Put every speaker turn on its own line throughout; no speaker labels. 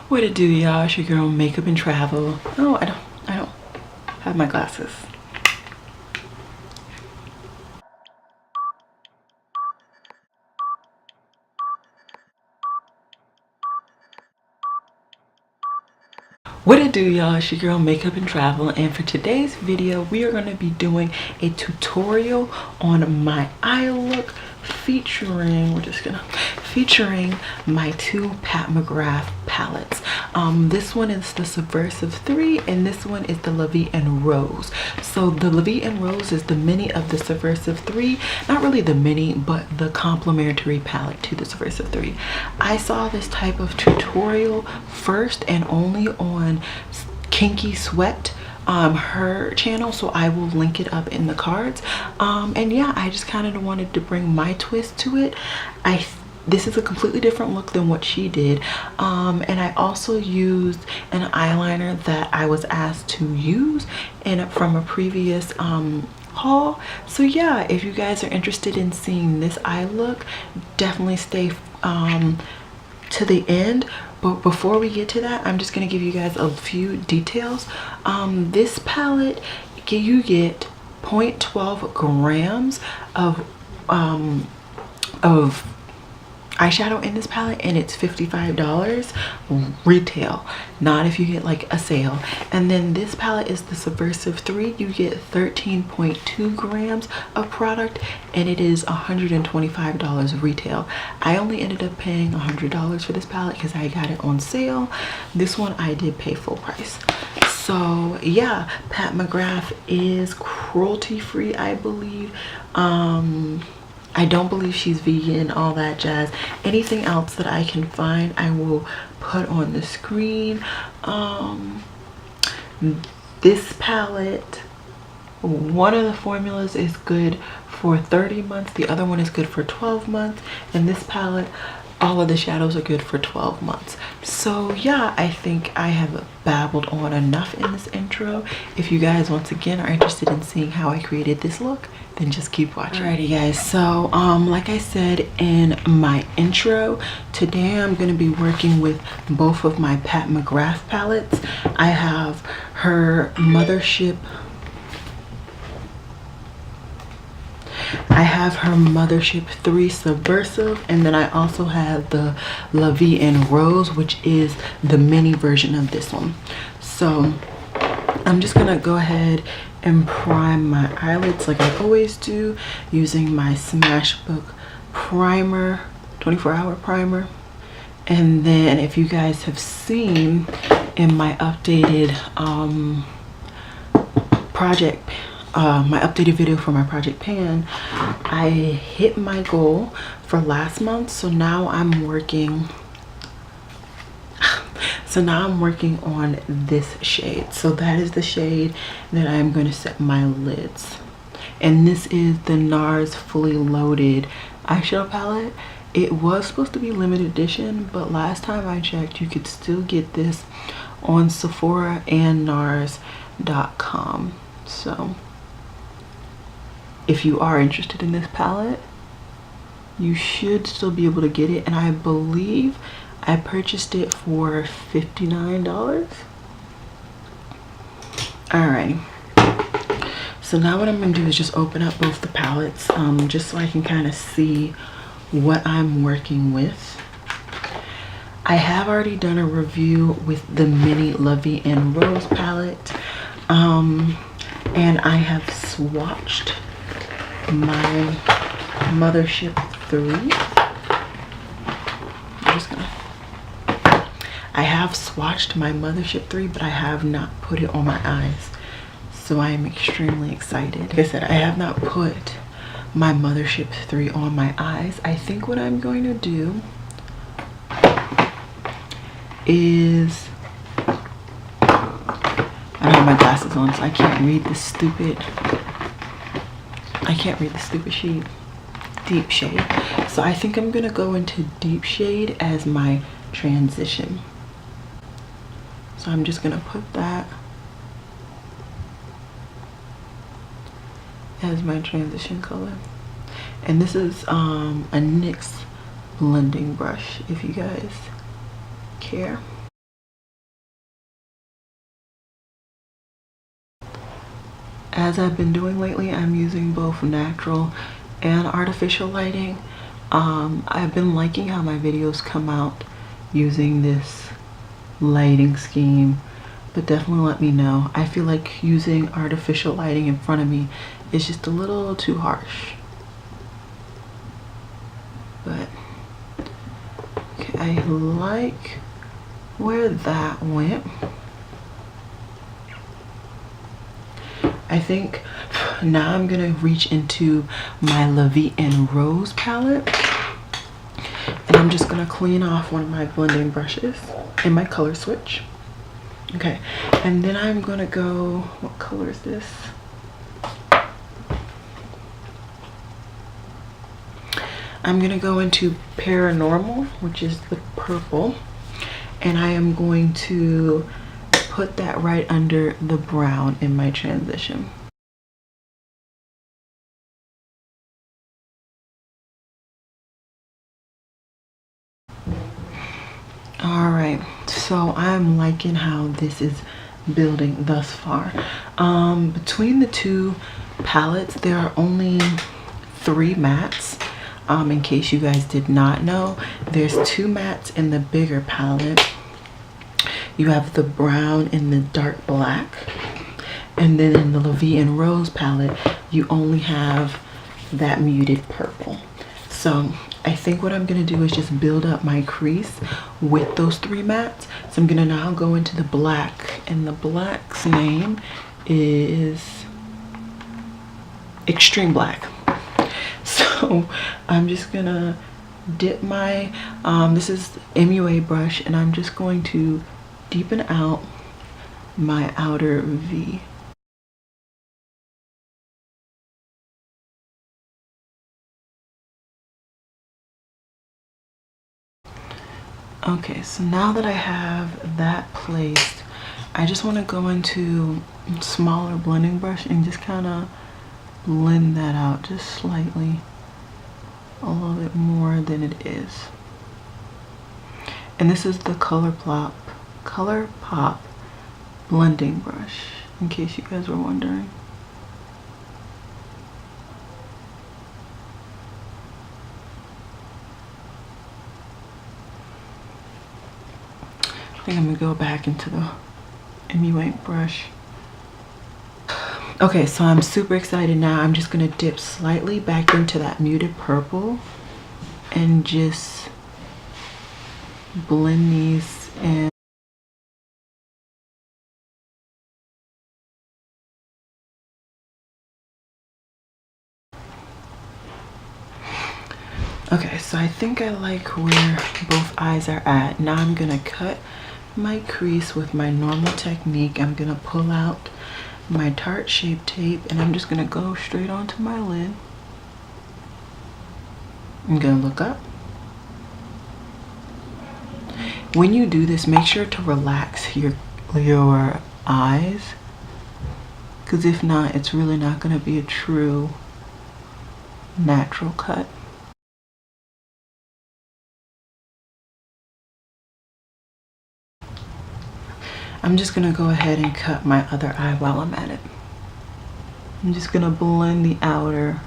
What it do, y'all? It's your girl Makeup and Travel. Oh, I don't have my glasses. What it do, y'all? It's your girl Makeup and Travel, and for today's video we are going to be doing a tutorial on my eye look featuring my two Pat McGrath palettes. This one is the Subversive 3 and this one is the La Vie en Rose. So the La Vie en Rose is the mini of the Subversive 3, not really the mini but the complementary palette to the Subversive 3. I saw this type of tutorial first and only on Kinky Sweat, her channel, so I will link it up in the cards. And yeah, I just kind of wanted to bring my twist to it. This is a completely different look than what she did, and I also used an eyeliner that I was asked to use from a previous haul. So yeah, if you guys are interested in seeing this eye look, definitely stay to the end. But before we get to that, I'm just going to give you guys a few details. This palette, you get 0.12 grams of eyeshadow in this palette, and it's $55 retail, not if you get like a sale. And then this palette is the Subversive 3. You get 13.2 grams of product and it is $125 retail. I only ended up paying $100 for this palette because I got it on sale. This one I did pay full price. So yeah, Pat McGrath is cruelty free, I believe. I don't believe she's vegan, all that jazz. Anything else that I can find, I will put on the screen. This palette, one of the formulas is good for 30 months. The other one is good for 12 months. And this palette, all of the shadows are good for 12 months. So yeah, I think I have babbled on enough in this intro. If you guys once again are interested in seeing how I created this look, then just keep watching. Alrighty guys, so like I said in my intro, today I'm going to be working with both of my Pat McGrath palettes. I have her Mothership Mothership 3 Subversive, and then I also have the La Vie en Rose, which is the mini version of this one. So I'm just gonna go ahead and prime my eyelids like I always do, using my Smashbook primer, 24-hour primer. And then if you guys have seen in my updated my updated video for my project pan, I hit my goal for last month. So now I'm working on this shade. So that is the shade that I'm going to set my lids. And this is the NARS Fully Loaded eyeshadow palette. It was supposed to be limited edition, but last time I checked, you could still get this on Sephora and NARS.com. So if you are interested in this palette, you should still be able to get it. And I believe I purchased it for $59. Alright, so now what I'm going to do is just open up both the palettes, just so I can kind of see what I'm working with. I have already done a review with the mini La Vie en Rose palette, and I have swatched my Mothership 3. I have swatched my Mothership 3, but I have not put it on my eyes. So I am extremely excited. Like I said, I have not put my Mothership 3 on my eyes. I think what I'm going to do is, I don't have my glasses on, so I can't read the stupid sheet. Deep shade. So I think I'm gonna go into deep shade as my transition. So I'm just gonna put that as my transition color. And this is a NYX blending brush, if you guys care. as I've been doing lately, I'm using both natural and artificial lighting. I've been liking how my videos come out using this lighting scheme, but definitely let me know. I feel like using artificial lighting in front of me is just a little too harsh. But okay, I like where that went. I think now I'm gonna reach into my La Vie en Rose palette, and I'm just gonna clean off one of my blending brushes in my color switch. Okay, and then I'm gonna go, what color is this? I'm gonna go into Paranormal, which is the purple, and I am going to put that right under the brown in my transition. All right, so I'm liking how this is building thus far. Between the two palettes, there are only 3 mattes. In case you guys did not know, there's 2 mattes in the bigger palette. You have the brown and the dark black, and then in the La Vie en Rose palette you only have that muted purple. So I think what I'm gonna do is just build up my crease with those 3 mattes. So I'm gonna now go into the black, and the black's name is Extreme Black. So I'm just gonna dip my this is MUA brush, and I'm just going to deepen out my outer V. Okay, so now that I have that placed, I just want to go into smaller blending brush and just kind of blend that out just slightly, a little bit more than it is. And this is the ColourPop blending brush, in case you guys were wondering. I think I'm gonna go back into the MUA brush. Okay, so I'm super excited now. I'm just gonna dip slightly back into that muted purple and just blend these in. Okay, so I think I like where both eyes are at. Now I'm gonna cut my crease with my normal technique. I'm gonna pull out my Tarte Shape Tape, and I'm just gonna go straight onto my lid. I'm gonna look up. When you do this, make sure to relax your eyes, because if not, it's really not gonna be a true natural cut. I'm just gonna go ahead and cut my other eye while I'm at it. I'm just gonna blend the outer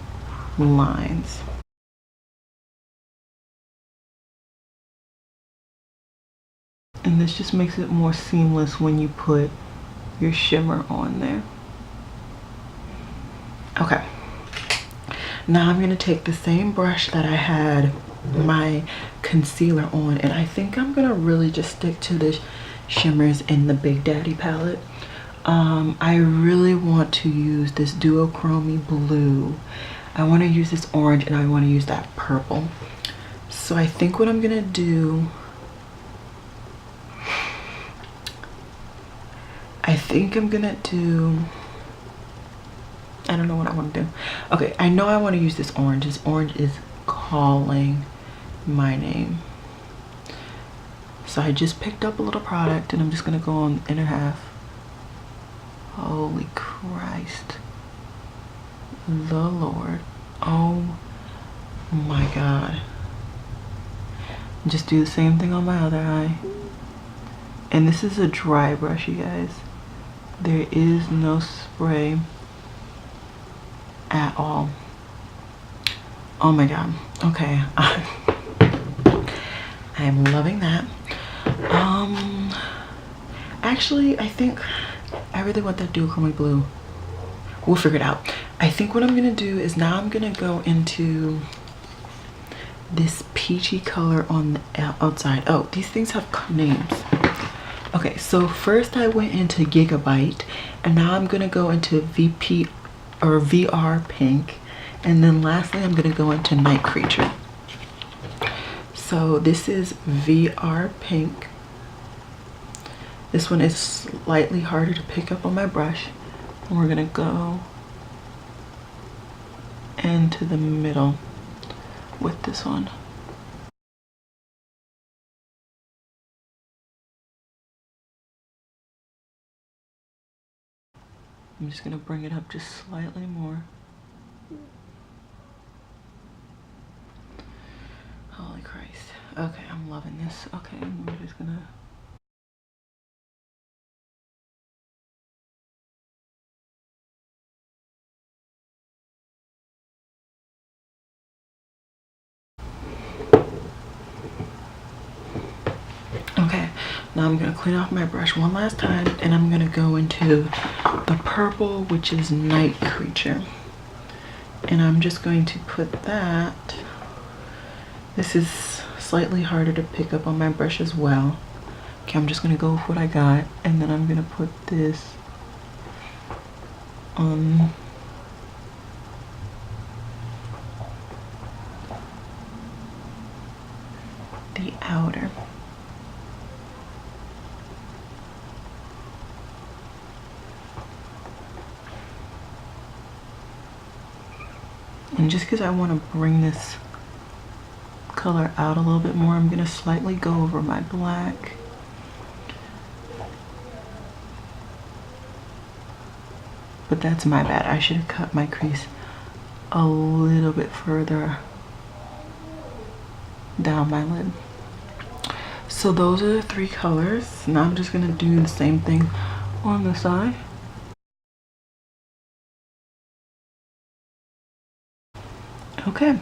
lines. And this just makes it more seamless when you put your shimmer on there. Okay. Now I'm gonna take the same brush that I had my concealer on, and I think I'm gonna really just stick to the shimmers in the Big Daddy palette. I really want to use this duochrome blue. I want to use this orange, and I want to use that purple. So I think what I'm gonna do, I don't know what I want to do. Okay, I know I want to use this orange. This orange is calling my name. So I just picked up a little product, and I'm just gonna go on the inner half. Holy Christ. The Lord. Oh my God. Just do the same thing on my other eye. And this is a dry brush, you guys. There is no spray at all. Oh my god. Okay. I'm loving that. Actually, I think I really want that duochrome blue. We'll figure it out. I think what I'm gonna do is now I'm gonna go into this peachy color on the outside. Oh, these things have names. Okay, so first I went into Gigabyte, and now I'm gonna go into VP or VR Pink, and then lastly I'm gonna go into Night Creature. So this is VR Pink. This one is slightly harder to pick up on my brush. And we're gonna go into the middle with this one. I'm just gonna bring it up just slightly more. Holy Christ. Okay, I'm loving this. Okay, we're just gonna... Okay, now I'm gonna clean off my brush one last time, and I'm gonna go into the purple, which is Night Creature. And I'm just going to put that... This is slightly harder to pick up on my brush as well. Okay, I'm just gonna go with what I got, and then I'm gonna put this on the outer. And just because I want to bring this color out a little bit more, I'm going to slightly go over my black. But that's my bad. I should have cut my crease a little bit further down my lid. So those are the three colors. Now I'm just going to do the same thing on the side. Okay,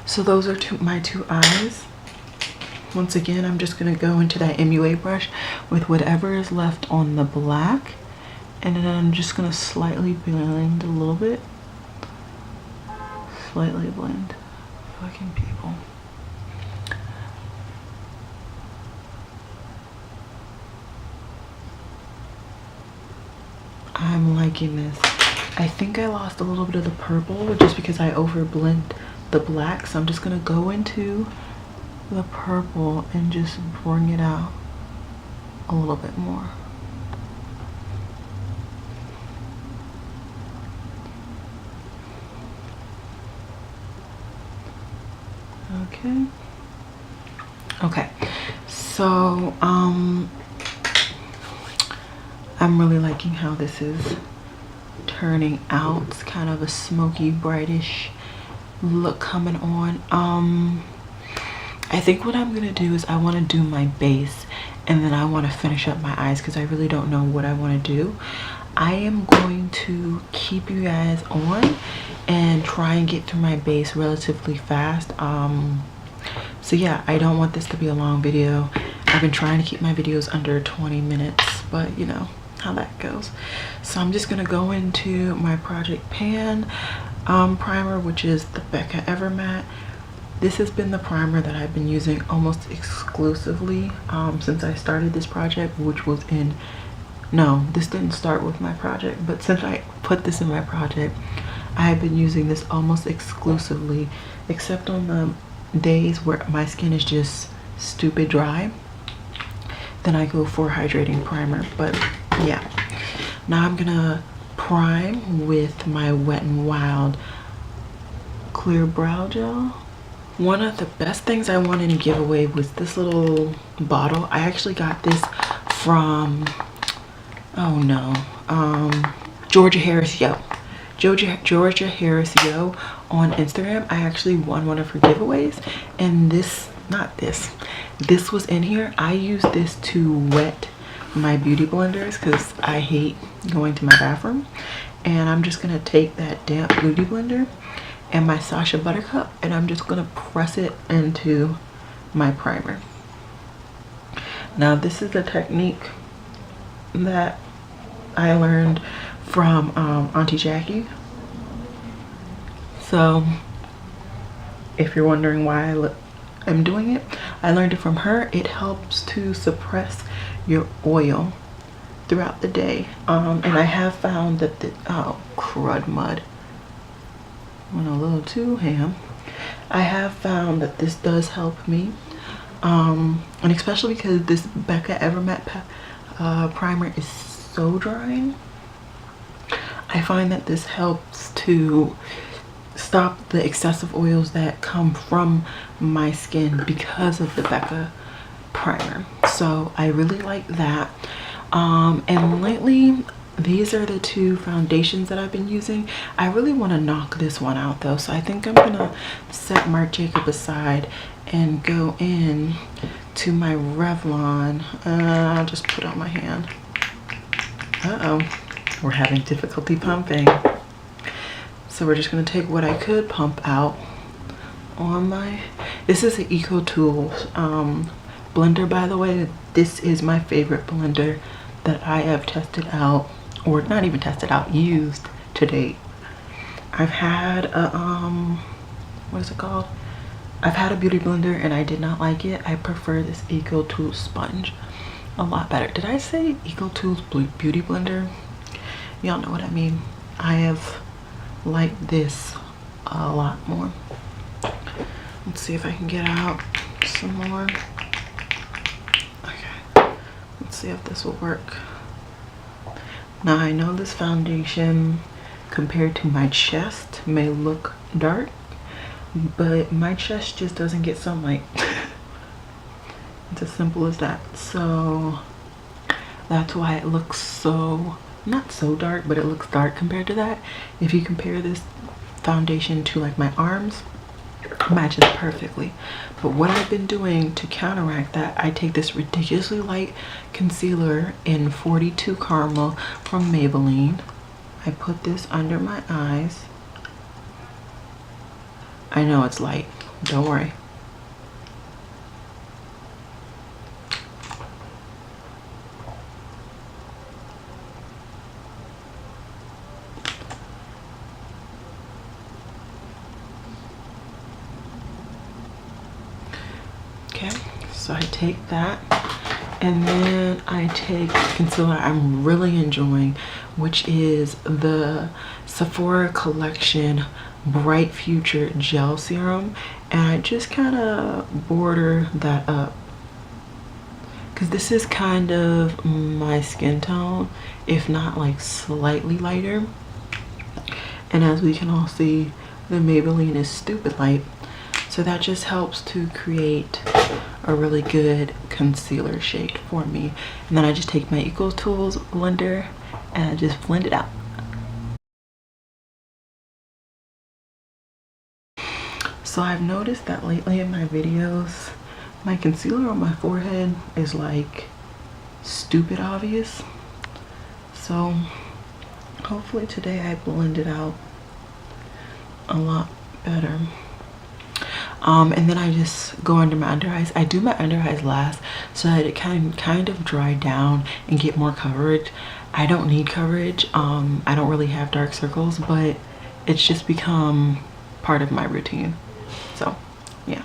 so those are my two eyes. Once again, I'm just going to go into that MUA brush with whatever is left on the black, and then I'm just going to slightly blend a little bit. Slightly blend. Fucking people. I'm liking this. I think I lost a little bit of the purple just because I overblend the black, so I'm just gonna go into the purple and just bring it out a little bit more. Okay, so I'm really liking how this is turning out. It's kind of a smoky, brightish look coming on. I think what I'm gonna do is I want to do my base, and then I want to finish up my eyes because I really don't know what I want to do. I am going to keep you guys on and try and get through my base relatively fast. So yeah, I don't want this to be a long video. I've been trying to keep my videos under 20 minutes, but you know how that goes. So I'm just gonna go into my Project Pan primer, which is the Becca Evermatte. This has been the primer that I've been using almost exclusively since I started this project, which was in... No, this didn't start with my project, but since I put this in my project, I have been using this almost exclusively, except on the days where my skin is just stupid dry. Then I go for hydrating primer. But yeah, now I'm gonna prime with my Wet n Wild clear brow gel. One of the best things I wanted to give away was this little bottle. I actually got this from, oh no, Georgia Harris Yo. Georgia Harris Yo on Instagram. I actually won one of her giveaways, and this was in here. I use this to wet my beauty blenders because I hate going to my bathroom, And I'm just gonna take that damp beauty blender and my Sacha Buttercup, and I'm just gonna press it into my primer. Now this is a technique that I learned from Auntie Jackie. So if you're wondering why I'm doing it, I learned it from her. It helps to suppress your oil throughout the day. And I have found that oh crud mud, went a little too ham. I have found that this does help me, and especially because this Becca Evermatte primer is so drying. I find that this helps to stop the excessive oils that come from my skin because of the Becca primer. So I really like that. And lately, these are the two foundations that I've been using. I really want to knock this one out though, so I think I'm gonna set Marc Jacob aside and go in to my Revlon. I'll just put it on my hand. Uh-oh, we're having difficulty pumping. So we're just gonna take what I could pump out on my, this is an Eco Tools blender, by the way. This is my favorite blender that I have tested out, or not even tested out, used to date. I've had a what is it called? I've had a beauty blender and I did not like it. I prefer this Eco Tools sponge a lot better. Did I say Eco Tools beauty blender? Y'all know what I mean. I have liked this a lot more. Let's see if I can get out some more. Okay, let's see if this will work. Now I know this foundation compared to my chest may look dark, but my chest just doesn't get sunlight. It's as simple as that. So that's why it looks so, not so dark, but it looks dark compared to that. If you compare this foundation to like my arms, it matches perfectly. But what I've been doing to counteract that, I take this ridiculously light concealer in 42 Caramel from Maybelline. I put this under my eyes. I know it's light, don't worry. Okay, so I take that, and then I take concealer I'm really enjoying, which is the Sephora Collection Bright Future Gel Serum, and I just kind of border that up because this is kind of my skin tone, if not like slightly lighter. And as we can all see, the Maybelline is stupid light, so that just helps to create a really good concealer shade for me. And then I just take my Eco Tools blender and I just blend it out. So I've noticed that lately in my videos, my concealer on my forehead is like stupid obvious. So hopefully today I blend it out a lot better. And then I just go under my under eyes. I do my under eyes last so that it can kind of dry down and get more coverage. I don't need coverage. I don't really have dark circles, but it's just become part of my routine. So yeah.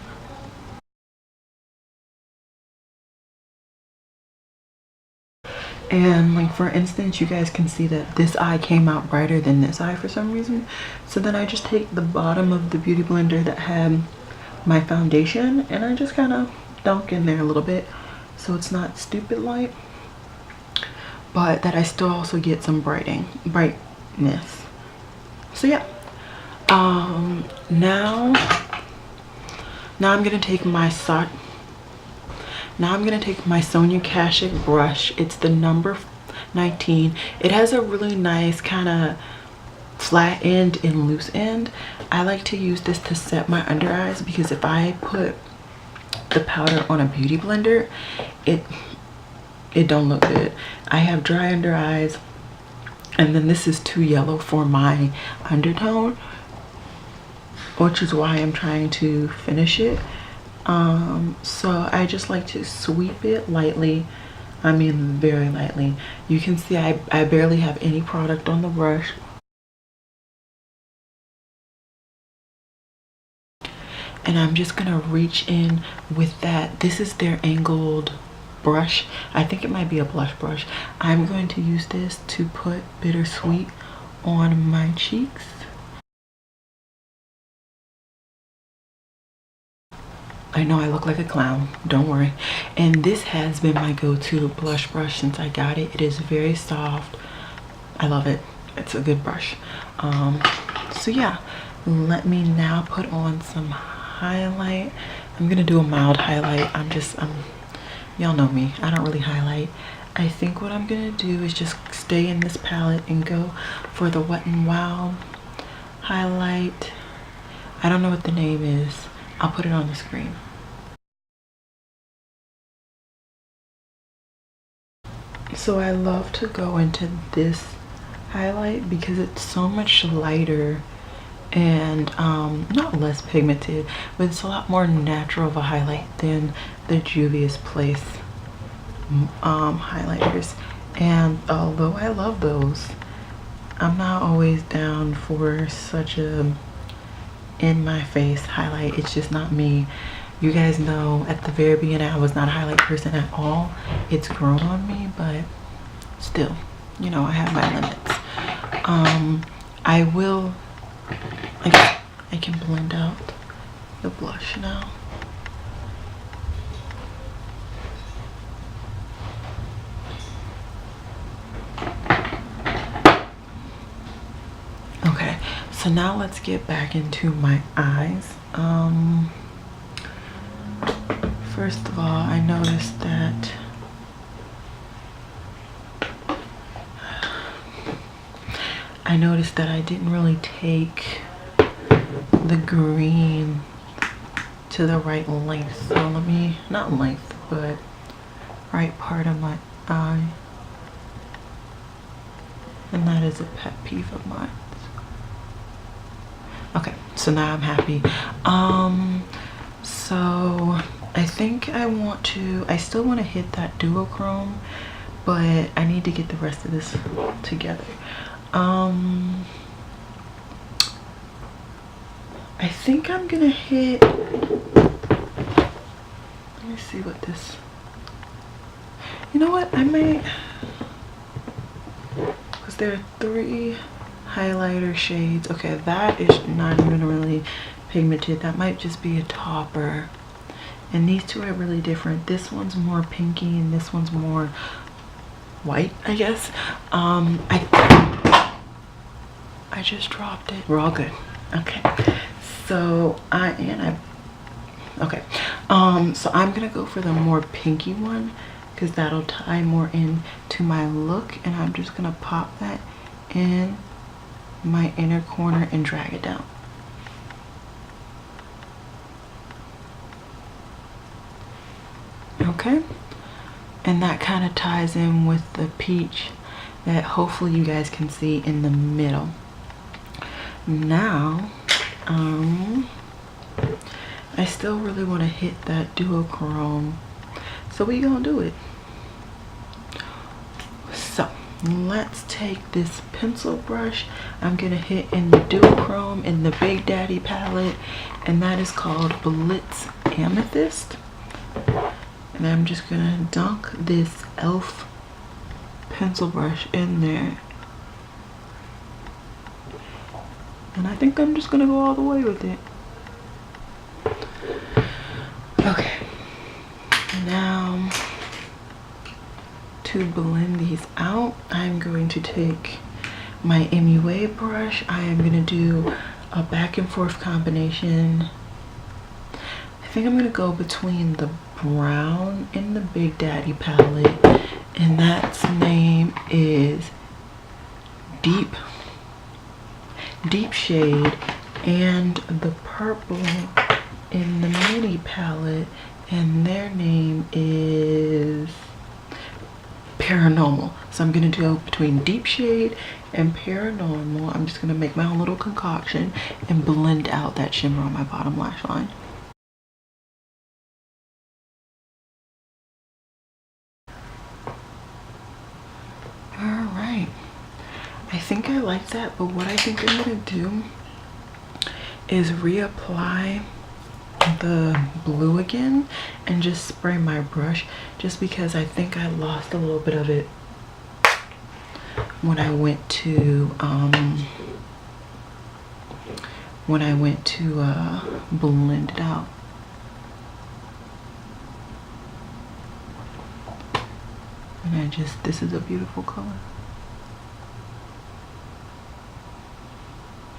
And like for instance, you guys can see that this eye came out brighter than this eye for some reason. So then I just take the bottom of the beauty blender that had my foundation and I just kind of dunk in there a little bit so it's not stupid light, but that I still also get some brightness. So yeah. Now I'm gonna take my Sonia Kashuk brush. It's the number 19. It has a really nice kind of flat end and loose end. I like to use this to set my under eyes because if I put the powder on a beauty blender, it don't look good. I have dry under eyes And then this is too yellow for my undertone, which is why I'm trying to finish it. So I just like to sweep it lightly. I mean very lightly. You can see I barely have any product on the brush. And I'm just gonna reach in with that. This is their angled brush. I think it might be a blush brush. I'm going to use this to put Bittersweet on my cheeks. I know I look like a clown, don't worry. And this has been my go-to blush brush since I got it. It is very soft. I love it. It's a good brush. So yeah, let me now put on some highlight. I'm gonna do a mild highlight. Y'all know me, I don't really highlight. I think what I'm gonna do is just stay in this palette and go for the Wet n Wild highlight. I don't know what the name is. I'll put it on the screen. So I love to go into this highlight because it's so much lighter and not less pigmented, but it's a lot more natural of a highlight than the Juvia's Place highlighters. And although I love those, I'm not always down for such a in my face highlight. It's just not me. You guys know at the very beginning I was not a highlight person at all. It's grown on me, but still, you know, I have my limits. I will, I can blend out the blush now. Okay, so now let's get back into my eyes. First of all, I noticed that I didn't really take the green to the right length. So let me, not length, but right part of my eye. And that is a pet peeve of mine. Okay, so now I'm happy. So I think I still want to hit that duochrome, but I need to get the rest of this together. I think I'm gonna hit, let me see what this, you know what, I might, because there are 3 highlighter shades. Okay, that is not even really pigmented. That might just be a topper. And these two are really different. This one's more pinky and this one's more white, I guess. I just dropped it. We're all good. Okay. So okay. So I'm gonna go for the more pinky one because that'll tie more into my look, and I'm just gonna pop that in my inner corner and drag it down. Okay, and that kind of ties in with the peach that hopefully you guys can see in the middle. Now I still really want to hit that duochrome, so we gonna do it. So let's take this pencil brush. I'm gonna hit in the duochrome in the Big Daddy palette, and that is called Blitz Amethyst. And I'm just gonna dunk this e.l.f. pencil brush in there, and I think I'm just gonna go all the way with it. Okay, now to blend these out, I'm going to take my MUA brush. I am gonna do a back and forth combination. I think I'm gonna go between the brown in the Big Daddy palette, and that's name is Deep Shade, and the purple in the mini palette, and their name is Paranormal. So I'm gonna do between Deep Shade and Paranormal. I'm just gonna make my own little concoction and blend out that shimmer on my bottom lash line. All right, I think I like that, but what I think I'm gonna do is reapply the blue again and just spray my brush, just because I think I lost a little bit of it when I went to blend it out. And this is a beautiful color.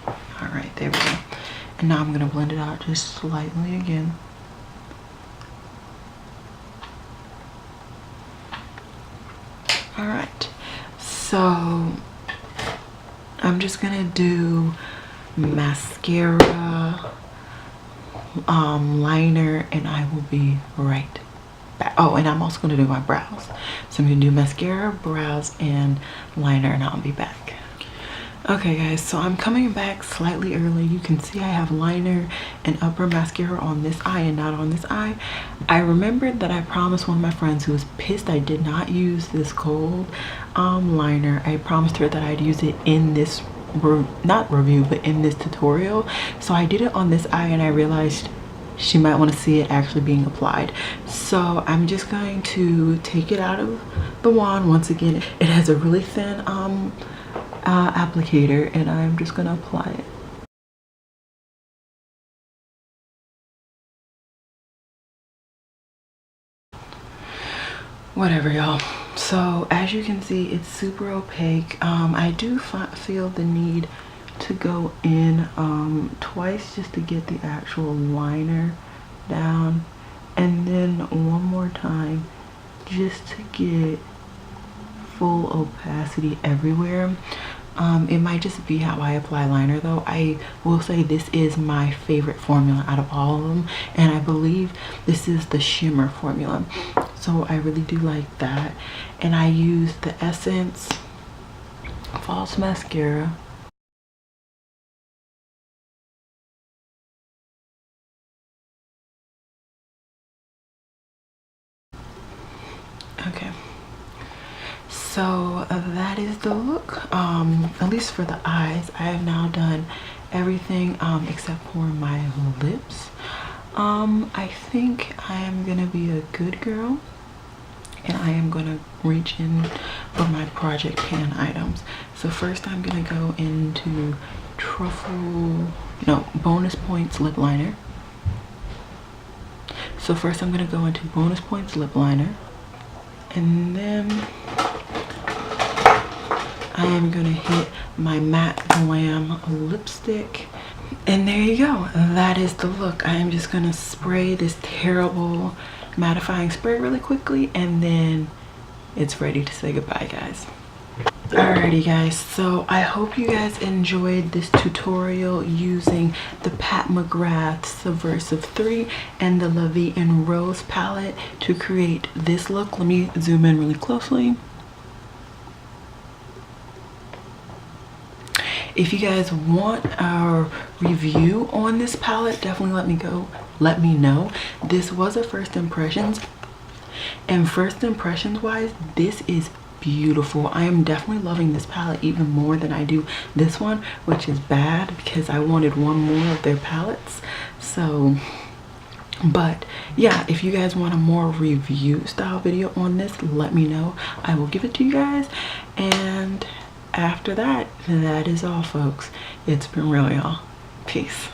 All right, there we go. And now I'm gonna blend it out just slightly again. All right, so I'm just gonna do mascara, liner, and I will be right back. Oh, and I'm also gonna do my brows. So I'm gonna do mascara, brows, and liner, and I'll be back. Okay guys, so I'm coming back slightly early. You can see I have liner and upper mascara on this eye and not on this eye. I remembered that I promised one of my friends who was pissed I did not use this gold liner. I promised her that I'd use it in this not review, but in this tutorial. So I did it on this eye, and I realized she might want to see it actually being applied. So I'm just going to take it out of the wand. Once again, it has a really thin applicator, and I'm just gonna apply it. Whatever, y'all. So as you can see, it's super opaque. I do feel the need to go in twice just to get the actual liner down, and then one more time just to get full opacity everywhere. It might just be how I apply liner though. I will say this is my favorite formula out of all of them, and I believe this is the shimmer formula, so I really do like that. And I use the Essence False Mascara. Okay, so that is the look, at least for the eyes. I have now done everything except for my lips. I think I am gonna be a good girl, and I am gonna reach in for my project pan items. So first I'm gonna go into Bonus Points lip liner. So first I'm gonna go into Bonus Points lip liner, and then I am gonna hit my matte Glam lipstick, and there you go. That is the look. I am just gonna spray this terrible mattifying spray really quickly, and then it's ready to say goodbye, guys. Alrighty guys, so I hope you guys enjoyed this tutorial using the McGrath Subversive 3 and the La Vie en Rose palette to create this look. Let me zoom in really closely. If you guys want a review on this palette, definitely let me know. This was a first impressions, and first impressions wise, this is beautiful. I am definitely loving this palette even more than I do this one, which is bad because I wanted one more of their palettes. So, but yeah, if you guys want a more review style video on this, let me know. I will give it to you guys. And after that, that is all, folks. It's been real, y'all. Peace.